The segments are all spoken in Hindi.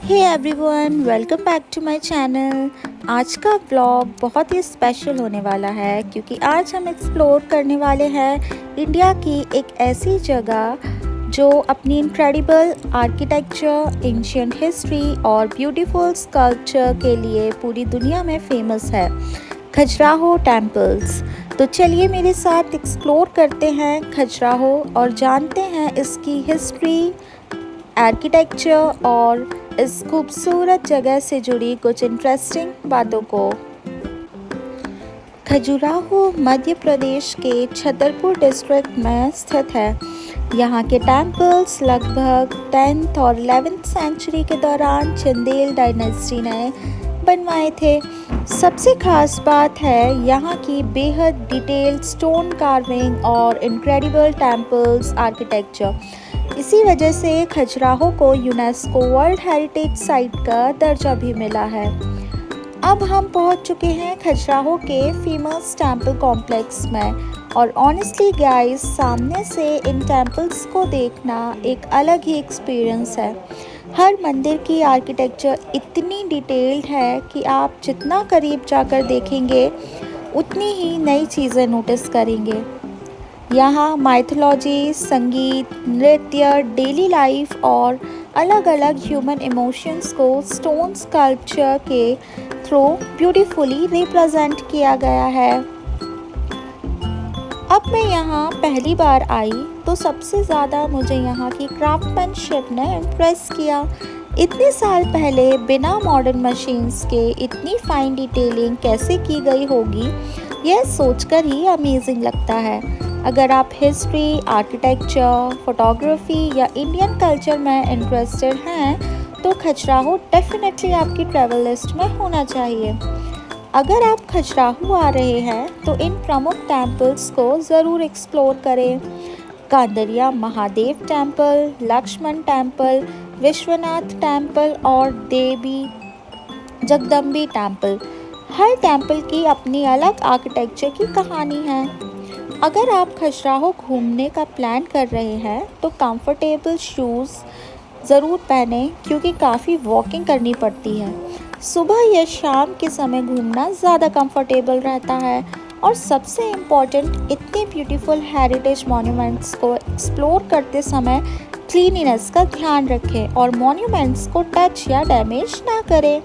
Hey everyone, welcome back to my channel. आज का व्लॉग बहुत ही स्पेशल होने वाला है क्योंकि आज हम एक्सप्लोर करने वाले हैं इंडिया की एक ऐसी जगह जो अपनी इनक्रेडिबल आर्किटेक्चर, एंशिएंट हिस्ट्री और ब्यूटीफुल स्कल्पचर के लिए पूरी दुनिया में फेमस है, खजुराहो टेम्पल्स। तो चलिए मेरे साथ एक्सप्लोर करते हैं खजुराहो और जानते हैं इसकी हिस्ट्री, आर्किटेक्चर और इस खूबसूरत जगह से जुड़ी कुछ इंटरेस्टिंग बातों को। खजुराहो मध्य प्रदेश के छतरपुर डिस्ट्रिक्ट में स्थित है। यहाँ के टेम्पल्स लगभग 10th और 11th सेंचुरी के दौरान चंदेल डायनेस्टी ने बनवाए थे। सबसे खास बात है यहाँ की बेहद डिटेल्ड स्टोन कार्विंग और इनक्रेडिबल टेम्पल्स आर्किटेक्चर। इसी वजह से खजुराहो को यूनेस्को वर्ल्ड हेरिटेज साइट का दर्जा भी मिला है। अब हम पहुंच चुके हैं खजुराहो के फेमस टेम्पल कॉम्प्लेक्स में और ऑनेस्टली गाइस, सामने से इन टेम्पल्स को देखना एक अलग ही एक्सपीरियंस है। हर मंदिर की आर्किटेक्चर इतनी डिटेल्ड है कि आप जितना करीब जाकर देखेंगे उतनी ही नई चीज़ें नोटिस करेंगे। यहाँ माइथोलॉजी, संगीत, नृत्य, डेली लाइफ और अलग अलग ह्यूमन इमोशंस को स्टोन स्कल्पचर के थ्रू ब्यूटीफुली रिप्रेजेंट किया गया है। अब मैं यहाँ पहली बार आई तो सबसे ज़्यादा मुझे यहाँ की क्राफ्टमैनशिप ने इम्प्रेस किया। इतने साल पहले बिना मॉडर्न मशीन्स के इतनी फाइन डिटेलिंग कैसे की गई होगी, यह सोचकर ही अमेजिंग लगता है। अगर आप हिस्ट्री, आर्किटेक्चर, फोटोग्राफी या इंडियन कल्चर में इंटरेस्टेड हैं तो खजुराहो डेफिनेटली आपकी ट्रैवल लिस्ट में होना चाहिए। अगर आप खजुराहो आ रहे हैं तो इन प्रमुख टेम्पल्स को ज़रूर एक्सप्लोर करें। Kandariya Mahadev temple, Lakshman temple, Vishwanath temple और देवी जगदम्बी टेम्पल। हर टेम्पल की अपनी अलग आर्किटेक्चर की कहानी है। अगर आप खजुराहो घूमने का प्लान कर रहे हैं तो कंफर्टेबल शूज़ ज़रूर पहनें क्योंकि काफ़ी वॉकिंग करनी पड़ती है। सुबह या शाम के समय घूमना ज़्यादा कंफर्टेबल रहता है। और सबसे इम्पॉर्टेंट, इतने ब्यूटीफुल हेरिटेज मॉन्यूमेंट्स को एक्सप्लोर करते समय क्लीनिनेस का ध्यान रखें और मॉन्यूमेंट्स को टच या डैमेज ना करें।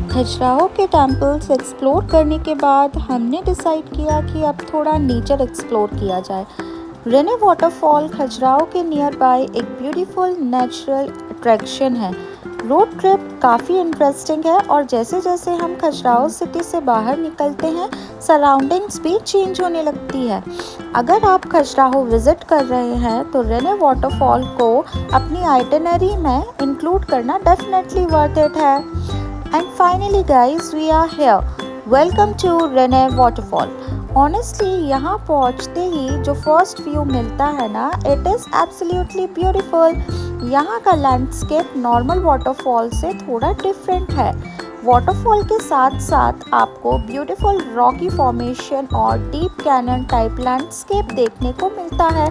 खजुराहो के टेम्पल्स एक्सप्लोर करने के बाद हमने डिसाइड किया कि अब थोड़ा नेचर एक्सप्लोर किया जाए। रेने वाटरफॉल खजुराहो के नियर बाय एक ब्यूटीफुल नेचुरल अट्रैक्शन है। रोड ट्रिप काफ़ी इंटरेस्टिंग है और जैसे जैसे हम खजुराहो सिटी से बाहर निकलते हैं सराउंडिंग्स भी चेंज होने लगती है। अगर आप खजुराहो विज़िट कर रहे हैं तो रेने वाटरफॉल को अपनी आइटिनरी में इंक्लूड करना डेफिनेटली वर्थ इट है। And finally guys, we are here. Welcome to Rene Waterfall. Honestly, यहाँ पहुँचते ही जो फर्स्ट व्यू मिलता है ना, इट इज़ एब्सोल्युटली ब्यूटीफुल। यहाँ का लैंडस्केप नॉर्मल वाटरफॉल से थोड़ा डिफरेंट है। वाटरफॉल के साथ साथ आपको ब्यूटीफुल रॉकी फॉर्मेशन और डीप कैनन टाइप लैंडस्केप देखने को मिलता है।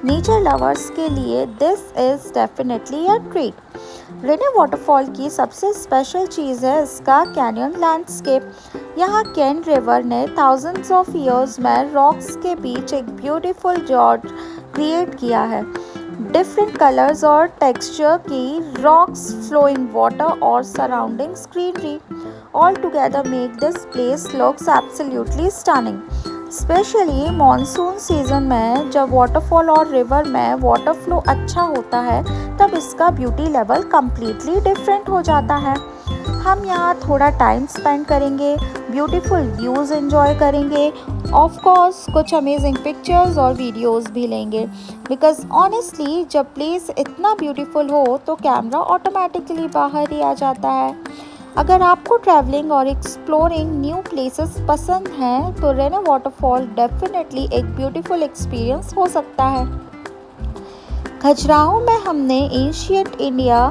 नेचर लवर्स के लिए this is definitely a treat. Raneh waterfall की सबसे स्पेशल चीज़ है इसका कैनियन लैंडस्केप। यहाँ कैन रिवर ने थाउजेंड्स ऑफ ईयर्स में रॉक्स के बीच एक ब्यूटीफुल जॉर्ज क्रिएट किया है। डिफरेंट कलर्स और टेक्सचर की रॉक्स, फ्लोइंग वाटर और surrounding greenery all together make this place looks absolutely stunning. Specially monsoon season में जब वाटरफॉल और रिवर में वाटर फ्लो अच्छा होता है तब इसका ब्यूटी लेवल कम्प्लीटली डिफरेंट हो जाता है। हम यहाँ थोड़ा टाइम स्पेंड करेंगे, ब्यूटीफुल व्यूज़ एंजॉय करेंगे, ऑफ कोर्स कुछ अमेजिंग पिक्चर्स और वीडियोस भी लेंगे बिकॉज ऑनेस्टली जब प्लेस इतना ब्यूटीफुल हो तो कैमरा ऑटोमेटिकली बाहर ही आ जाता है। अगर आपको ट्रैवलिंग और एक्सप्लोरिंग न्यू प्लेसेस पसंद हैं तो रेने वाटरफॉल डेफिनेटली एक ब्यूटीफुल एक्सपीरियंस हो सकता है। खजुराहो में हमने एंशिएंट इंडिया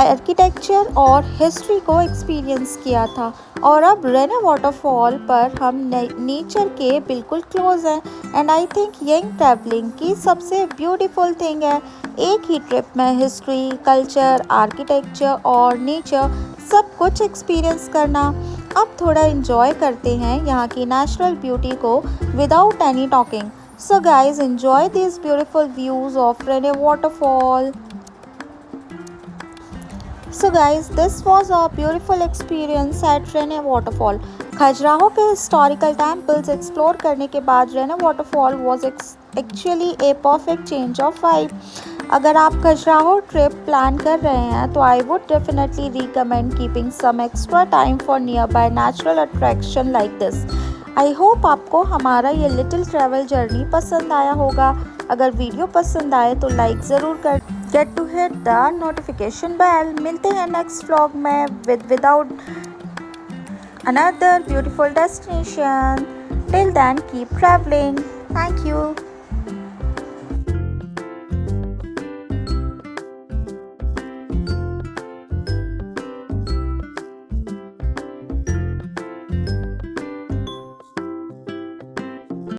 आर्किटेक्चर और हिस्ट्री को एक्सपीरियंस किया था। और अब रेने वाटरफॉल पर हम नेचर के बिल्कुल क्लोज हैं। And I think young travelling की सबसे ब्यूटीफुल थिंग है, एक ही ट्रिप में हिस्ट्री, कल्चर, आर्किटेक्चर और नेचर सब कुछ एक्सपीरियंस करना। अब थोड़ा इन्जॉय करते हैं यहाँ की नेचुरल ब्यूटी को without any talking. So guys, enjoy these beautiful views of Rene waterfall. So guys, this was a beautiful experience at Rene waterfall. Khajuraho के हिस्टोरिकल टेम्पल्स एक्सप्लोर करने के बाद Raneh waterfall was actually a perfect change of vibe. अगर आप खजुराहो ट्रिप प्लान कर रहे हैं तो I would definitely recommend keeping some extra time for nearby natural attraction like this. I hope आपको हमारा ये लिटिल ट्रैवल जर्नी पसंद आया होगा। अगर वीडियो पसंद आए तो लाइक ज़रूर कर, get to hit the notification bell. मिलते हैं नेक्स्ट व्लॉग में without another beautiful destination. Till then, keep traveling. Thank you.